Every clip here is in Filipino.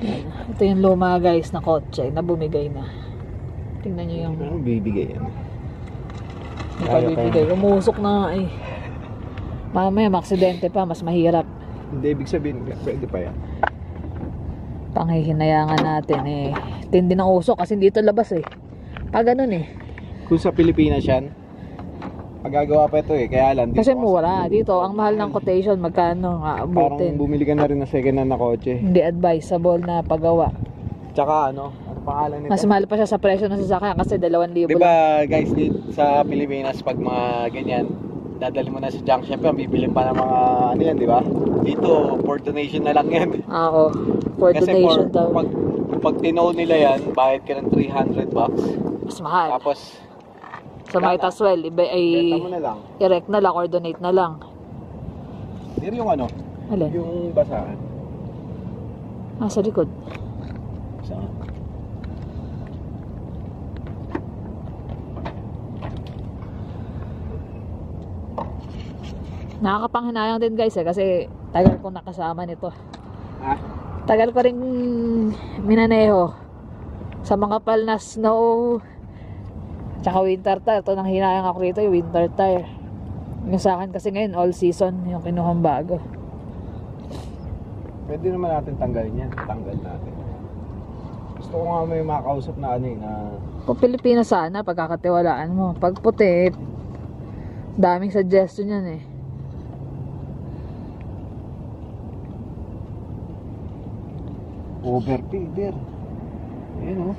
Ito yung luma guys na kotse na bumigay na. Tingnan nyo yung... Ano bibigay yan? Hindi pa bibigay. Umusok na nga eh. Mamaya maksidente pa, mas mahirap. Hindi, ibig sabihin, pwede pa yan. Panghihinayangan natin eh. Tindi ng usok kasi dito labas eh. Pag ganun eh. Kung sa Pilipinas yan, magagawa pa ito eh. Kaya lang, Kasi mura. Dito, ang mahal ng quotation, magkano nga parang abutin. bumili ka na rin ng second hand na kotse. Hindi advisable na paggawa. Tsaka ano pangalan nito? Mas mahal pa siya sa presyo ng sasakyan kasi 2,000 Diba lang. guys, dito sa Pilipinas, pag mga ganyan, dadali mo na sa junk shop yan, bibili pa ng mga ano yan, di ba? Dito, for donation na lang yan. Oo. For Kasi donation daw. pag tinow nila yan, bayad ka ng $300. Mas mahal. Tapos, So might as well, iba ay benta mo na lang. i-rec na lang or donate na lang. Pero yung ano, Alin? yung basahan. Sa likod. Saan? Nakakapanghinayang din guys kasi tagal ko nakasama nito. Ha? Tagal ko rin minaneho sa mga pal na snow tsaka winter tire. Ito nang hinayang ako rito yung winter tire. Yung sa akin kasi ngayon all season yung kinuhang bago. Pwede naman natin tanggalin yan. Tanggal natin. Gusto ko nga may makausap na ano eh, na Kung Pilipino sana pagkakatiwalaan mo. Pag puti daming suggestion yan eh. overfeeder. Ayan o.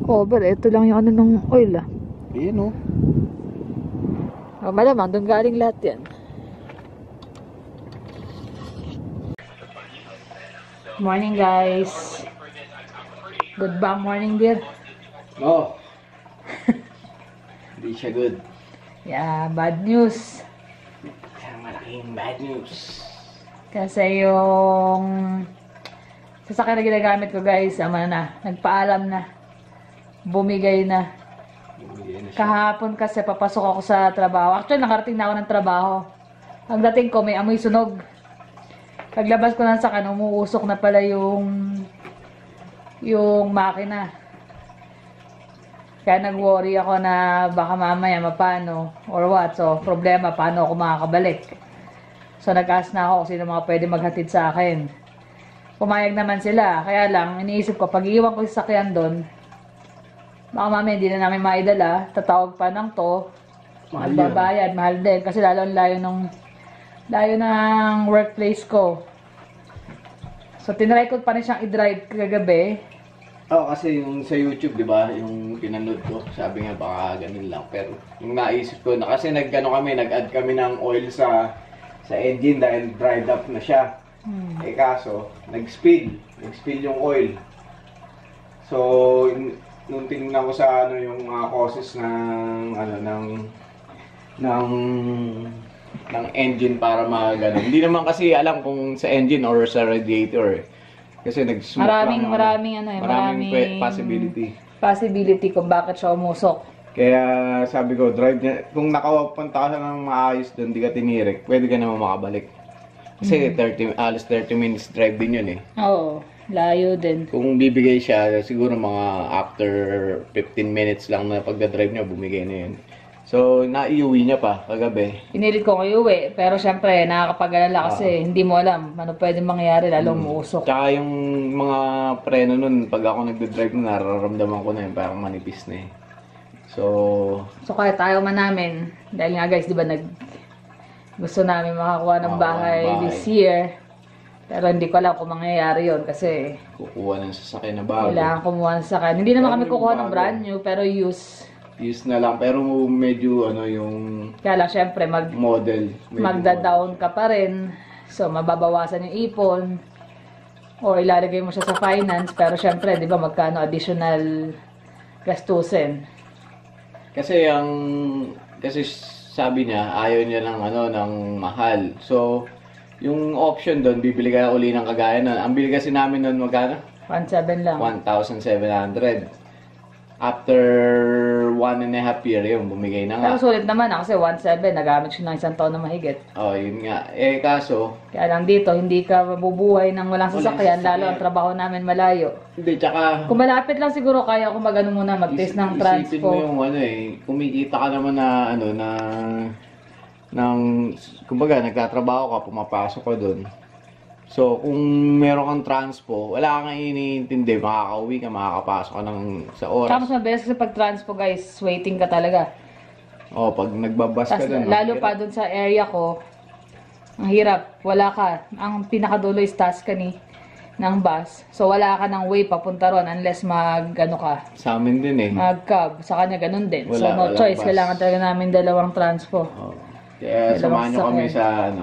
Cover, ito lang yung ano ng oil ah. Ayan o. Malamang doon galing lahat yan. Morning guys. Good ba morning dear? No. Hindi siya good. Yeah, bad news. Malaking bad news. Kasi yung sasakyan na ginagamit ko guys, nagpaalam na. Bumigay na. Kahapon kasi papasok ako sa trabaho. Actually, nakarating na ako ng trabaho. Ang dating ko, may amoy sunog. Paglabas ko ng sakan, umuusok na pala yung makina. Kaya nag-worry ako na baka mamaya mapano or what. So, problema, paano ako makakabalik. So, nag-ask na ako kung sino mga pwede maghatid sa akin. Pumayag naman sila. Kaya lang, iniisip ko, pag iiwan ko yung sasakyan doon, baka mamaya hindi na namin maidala, tatawag pa ng to, magbabayad, mahal din. Kasi lalo ang layo ng workplace ko. So, tinry ko pa rin siyang i-drive kagabi. Oo, kasi yung sa YouTube, di ba, yung pinanood ko, sabi nga baka ganun lang. Pero yung naisip ko, na kasi nag-add kami ng oil sa engine dahil dried up na siya. Eh kaso, nag-spill yung oil. So, nung tingnan ko sa yung mga causes ng engine para magano. Hindi naman kasi alam kung sa engine or sa radiator eh. Kasi nag-smoke maraming possibility Kung bakit siya umusok. Kaya sabi ko, drive niya. Kung nakapunta ka ng maayos doon, di ka tinirik, pwede ka naman makabalik. Kasi alas 30 minutes drive din yun eh. Oo, layo din. Kung bibigay siya, siguro mga after 15 minutes lang na pagdadrive niya, bumigay na yun. So, naiuwi niya pa kagabi. Pinilit ko iuwi, pero syempre, nakakapag-alala kasi hindi mo alam ano pwede mangyari, lalong muusok. Tsaka yung mga preno nun, pag ako nagdadrive na, nararamdaman ko na yun, parang manipis na eh. So kahit ayaw man namin, dahil nga guys, di ba gusto namin makakuha ng bahay this year. Pero hindi ko alam kung mangyayari yun kasi kukuha ng sasakyan na bago. kailangan kumuha ng sasakyan. Hindi naman kami kukuha ng brand new, pero use na lang, pero medyo yung kaya lang syempre model. magda-down ka pa rin. So mababawasan yung ipon o ilalagay mo siya sa finance, pero syempre, di ba, magkano additional gastusin. Kasi sabi niya, ayaw niya ng mahal. So, yung option doon, bibili ka uli ng kagaya nun. Ang bili kasi namin nun magkano? 1,700 lang. 1,700. after 1.5 year yun, bumigay na nga. Pero sulit naman kasi 1.7, nagamit siya ng isang taon na mahigit. Oh, yun nga. Eh, kaso, Kaya lang dito, hindi ka mabubuhay ng walang sasakyan, lalo ang trabaho namin malayo. hindi, tsaka, Kung malapit lang siguro, kaya ko mag-ano muna, mag-test ng isipin mo transpo. yung ano kumikita ka naman na, kumbaga, nagtatrabaho ka, pumapasok ka doon. So, kung meron kang transpo, wala kang iniintindi, makakauwi ka, makakapasok ka sa oras. Tapos mabilis kasi pag transpo guys, waiting ka talaga. Oh, pag nagbabas ka Tapos doon. lalo pa doon sa area ko, ang hirap, wala ka. Ang pinakadulo is Tuscany ng bus. So wala ka ng way papunta ron unless mag-ano ka, Sa amin din eh. mag-cab. Sa kanya ganun din. So Wala- no walang choice, bus. kailangan talaga namin dalawang transpo. Oh. Kaya Dalawang samahan nyo kami sasakyan.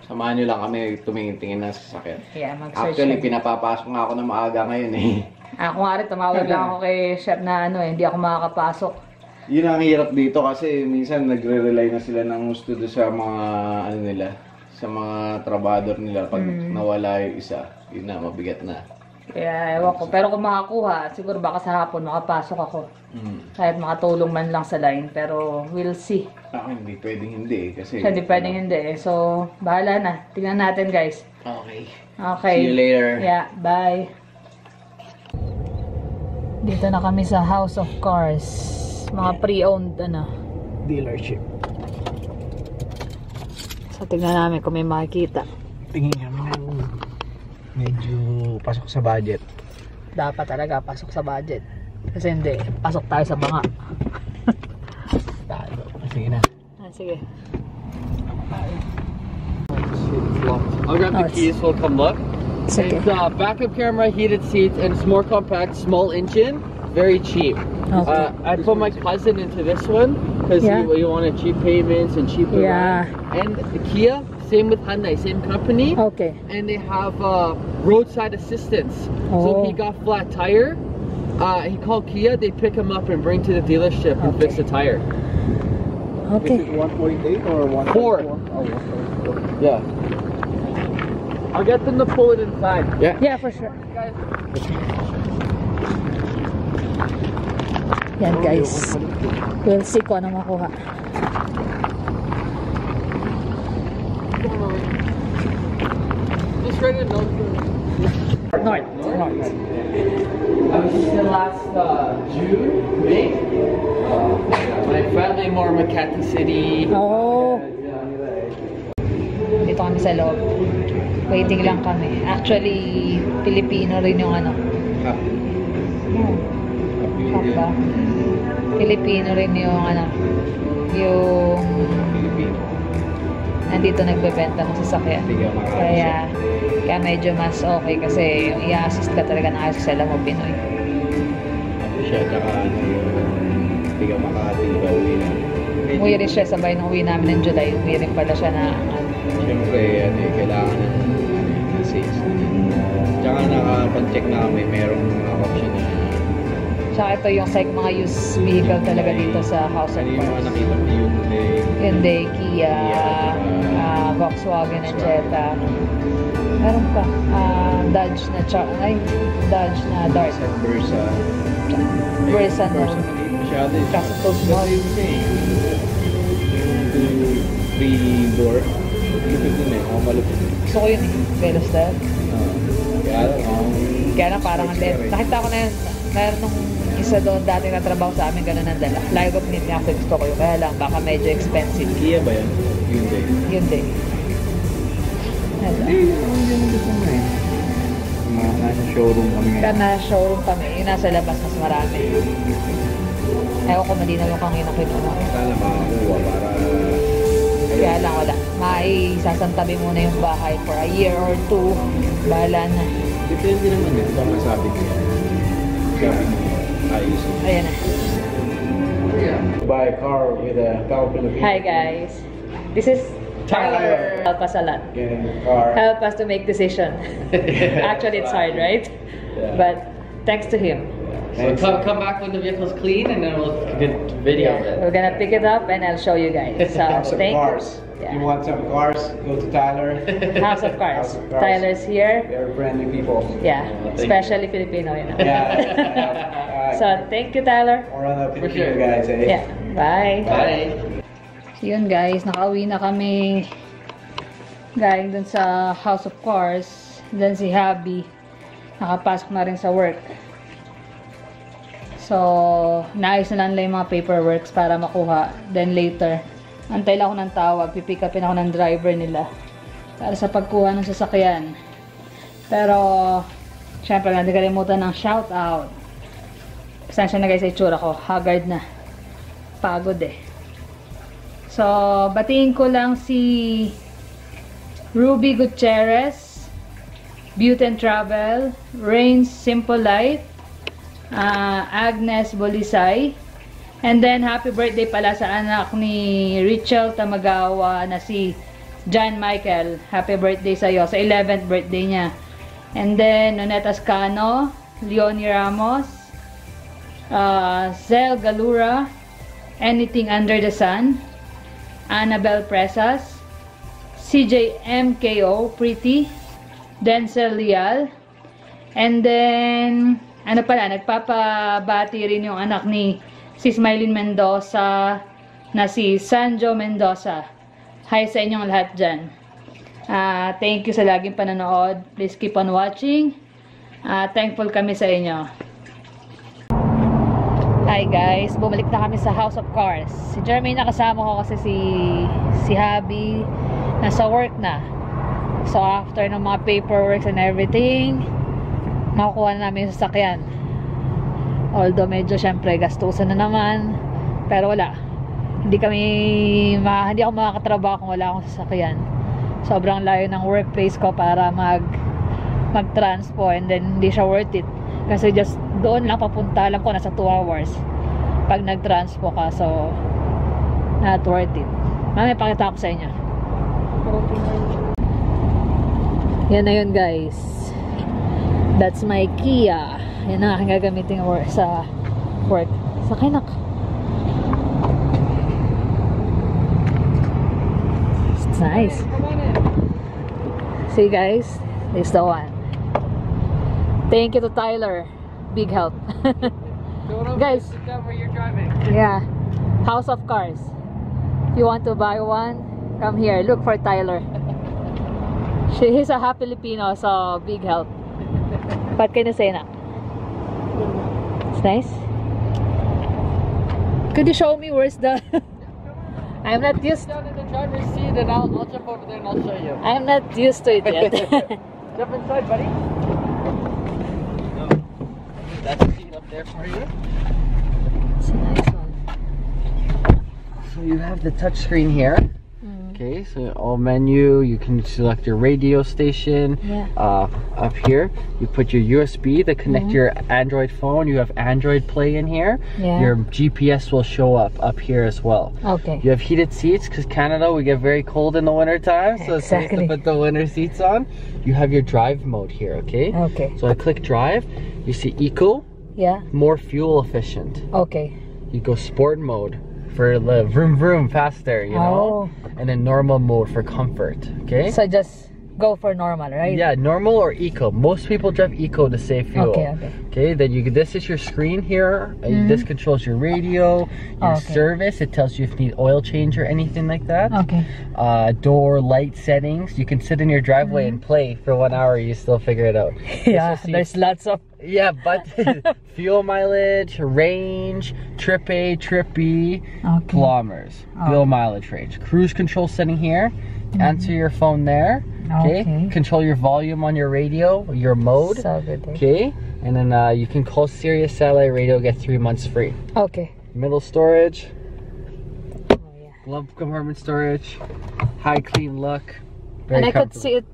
samahan nyo lang kami tumingin-tingin ng sasakyan. Yeah, mag-search. Actually, kami. pinapapasok nga ako na maaga ngayon eh. Ako nga rin, tumawag lang ako kay chef na hindi ako makakapasok. Yun ang hirap dito kasi minsan nagre-rely na sila ng gusto doon sa mga nila, sa mga trabador nila. Pag nawala yung isa, yun na, mabigat na. Kaya ewan ko. Pero kung makakuha, siguro baka sa hapon makapasok ako. Kahit makatulong man lang sa line. Pero we'll see. Ako hindi pwedeng hindi kasi... Hindi pwedeng hindi eh. So, bahala na. Tingnan natin guys. Okay. Okay. See you later. Yeah, bye. Dito na kami sa House of Cars. Mga pre-owned Dealership. So, tingnan namin kung may makikita. Tingin kami ng medyo pasok sa budget. Dapat talaga pasok sa budget. Kasi hindi, pasok tayo sa banga. Sige na. Sige. I'll grab the Oh, keys so we'll come look. Sige. It's backup camera, heated seats, and it's more compact, small engine, very cheap. Okay. I put my cousin into this one because Yeah. you wanted cheap payments and cheap Yeah. And the Kia, same with Hyundai, same company, Okay. and they have roadside assistance. Oh. So he got flat tire. He called Kia. They pick him up and bring to the dealership and fix the tire. Okay. 1.8 or 1.4? Four. Oh, 1.4. Yeah. I'll get them to pull it inside. Yeah. Yeah, for sure. Yan guys. We'll see kung ano makuha. Just ready to know. North. North. I was just in last June, May. My family more Makati City. Oh. Dito kami sa loob. Waiting lang kami. Actually, Pilipino rin yung Kappa. Pilipino rin yung yung nandito nagbebenta ng sasakyan. Kaya medyo mas okay kasi yung i-assist ka talaga ng ayos kasi alam mo Pinoy. Siya, tsaka tiga Makati, uwi na. Umuwi rin siya sabay nung uwi namin ng July. Umuwi rin pala siya na Siyempre, kailangan ng sales. Tsaka nakapag-check na kami, merong option na Tsaka ito yung mga used vehicle talaga dito sa House of ano yung mga Cars. nakita mo yung Hyundai, Kia, Volkswagen, and Jetta. Meron pa. Dodge na Dart. Versa. Versa na. Masyado yun. Kaso to small. Yung 3-door. Lupit dun eh. Mga malupit. Gusto ko yun eh. Veloster. Kaya lang parang ang late. Nakita ko na yun. Meron nung isa doon dati na trabaho sa amin ganun ang dala. Lagi ko pinit niya kasi gusto ko yun. Kaya lang baka medyo expensive. Kia ba yan? Hyundai. Hyundai. Hindi, yung gusto mo eh. Mga nasa showroom kami Kaya ngayon. na showroom kami. Yung nasa labas mas marami. Ewan ko malinaw yung kanina kinuha. Sana makakuha para... Kaya lang wala. Maisasantabi muna yung bahay for a year or two. Bahala na. Depende naman eh. Diba masabi ko yan? Sabi ko, ayos. Ayan na. Buy a car with a Tao Philippines. Hi guys. This is Tyler. Help us a lot. Getting a car. Help us to make decision. Actually, it's hard, right? Yeah. But thanks to him. So come back when the vehicle's clean, and then we'll get video of it. We're gonna pick it up and I'll show you guys. So House of thank Cars. If you want some cars, go to Tyler. House of Cars. House of Cars. Tyler's here. They're friendly people. Yeah, especially Filipino, you know. Yeah. So, thank you, Tyler. More on the Filipino guys, eh? Yeah, bye. Bye. So, yun guys, nakauwi na kami galing dun sa House of Cars. Then si Habi, nakapasok na rin sa work. So, naayos na lang yung mga paperworks para makuha. Then later, antay lang ako ng tawag. Pipick upin ako ng driver nila para sa pagkuha ng sasakyan. Pero, syempre, hindi kalimutan ng shout out. Pasensya na guys sa itsura ko. Haggard na. Pagod eh. So, batiin ko lang si Ruby Gutierrez, Beauty and Travel, Rain's Simple Life, Agnes Bolisay, and then happy birthday pala sa anak ni Richel Tamagawa na si John Michael. Happy birthday sa'yo, sa 11th birthday niya. And then Noneta Ascano, Leonie Ramos, Zel Galura, Anything Under the Sun, Annabel Presas, CJ MKO, Pretty, Denzel Leal, and then ano pala, nagpapabati rin yung anak ni si Smiley Mendoza na si Sanjo Mendoza. Hi sa inyong lahat dyan. Thank you sa laging panonood. Please keep on watching. Thankful kami sa inyo. Hi guys, bumalik na kami sa House of Cars. Si Jermaine nakasama ko kasi si Habi nasa work na. So after ng mga paperwork and everything, makukuha na namin yung sasakyan. Although medyo syempre gastusan na naman, pero wala. Hindi ako makakatrabaho kung wala akong sasakyan. Sobrang layo ng workplace ko para mag-transpo, and then hindi siya worth it. Kasi just doon lang papunta, alam ko nasa 2 hours pag nag-transpo ka, so not worth it. Mamaya pakita ko sa inyo. Yan na yun guys. That's my Kia. Yan ang aking gagamitin sa work. Sakay na ka. It's nice. See guys, this is the one. Thank you to Tyler. Big help. Guys, Where you're driving. yeah. House of Cars. If you want to buy one, come here. Look for Tyler. He's a half Filipino, so big help. What can you say now? It's nice. Could you show me where's the... I'm not used... Down in the driver's seat and I'll jump over there and I'll show you. I'm not used to it yet. Jump inside, buddy. That's a seat up there for you. It's a nice one. So you have the touch screen here. Okay, so all menu, you can select your radio station. Yeah. Up here, you put your USB to connect your Android phone. You have Android Play in here. Yeah. Your GPS will show up here as well. Okay. You have heated seats because Canada, we get very cold in the winter time, so it's nice to put the winter seats on. You have your drive mode here, okay? Okay. So I click drive, you see eco, Yeah. more fuel efficient. Okay. You go sport mode for the vroom vroom faster, you know? And then normal mode for comfort, okay? So just go for normal, right? Yeah, normal or eco. Most people drive eco to save fuel. Okay. Okay, then this is your screen here. This controls your radio, your service. It tells you if you need oil change or anything like that. Okay. Door light settings. You can sit in your driveway and play for 1 hour. You still figure it out. Yeah, there's lots of... Yeah, but fuel mileage, range, trip A, trip B, kilometers, fuel mileage range. Cruise control setting here. Answer your phone there. Okay. Control your volume on your radio, your mode. So good. Okay. And then you can call Sirius Satellite Radio, get 3 months free. Okay. Middle storage. Oh, yeah. Glove compartment storage. High clean look. And I could see it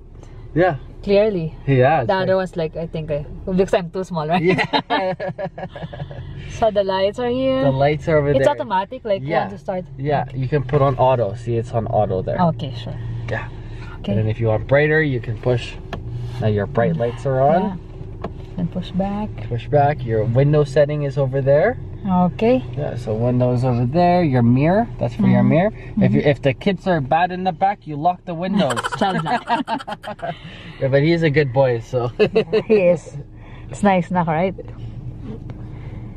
Yeah. clearly. Yeah. The other one's like, I think, because I'm too small, right? Yeah. So the lights are here. The lights are over there. It's automatic, like once you start. Yeah, you can put on auto. See, it's on auto there. Okay, sure. Yeah. Okay. And then if you want brighter, you can push. Now your bright lights are on. Yeah. And push back. Push back. Your window setting is over there. Okay. Yeah, so windows over there, your mirror, that's for your mirror. If the kids are bad in the back, you lock the windows. Yeah, but he's a good boy, so. He is. It's nice na, right?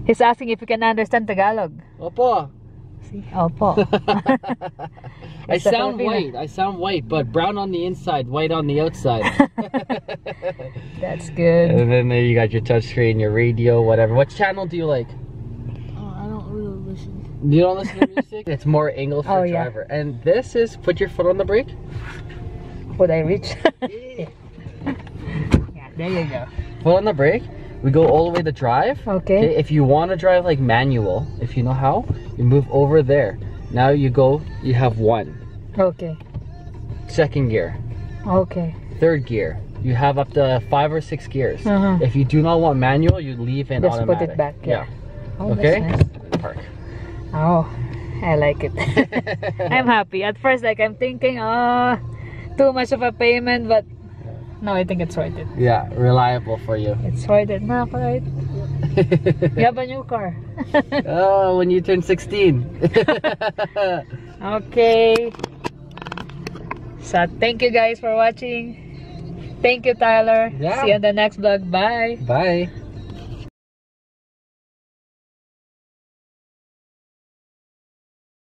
He's asking if you can understand Tagalog. Opo. See? Opo. I It's the sound Filipino. white. I sound white, but brown on the inside, white on the outside. That's good. And then there you got your touchscreen, your radio, whatever. What channel do you like? I don't really listen. You don't listen to music? It's more English for Oh, yeah. driver. And this is put your foot on the brake. Would I reach? Yeah, there you go. Foot on the brake. We go all the way to drive. Okay. If you want to drive like manual, if you know how, you move over there. Now you go, you have 1. Okay. Second gear. Okay. Third gear. You have up to 5 or 6 gears. Uh-huh. If you do not want manual, you leave in Just automatic. put it back. Yeah. Oh, Okay? that's nice. Park. Oh, I like it. I'm happy. At first, like, I'm thinking, oh, too much of a payment, but no, I think it's worth it. Yeah, reliable for you. It's worth it. No, right? You have a new car. Oh, when you turn 16. Okay. So, thank you guys for watching. Thank you, Tyler. Yeah. See you on the next vlog. Bye. Bye.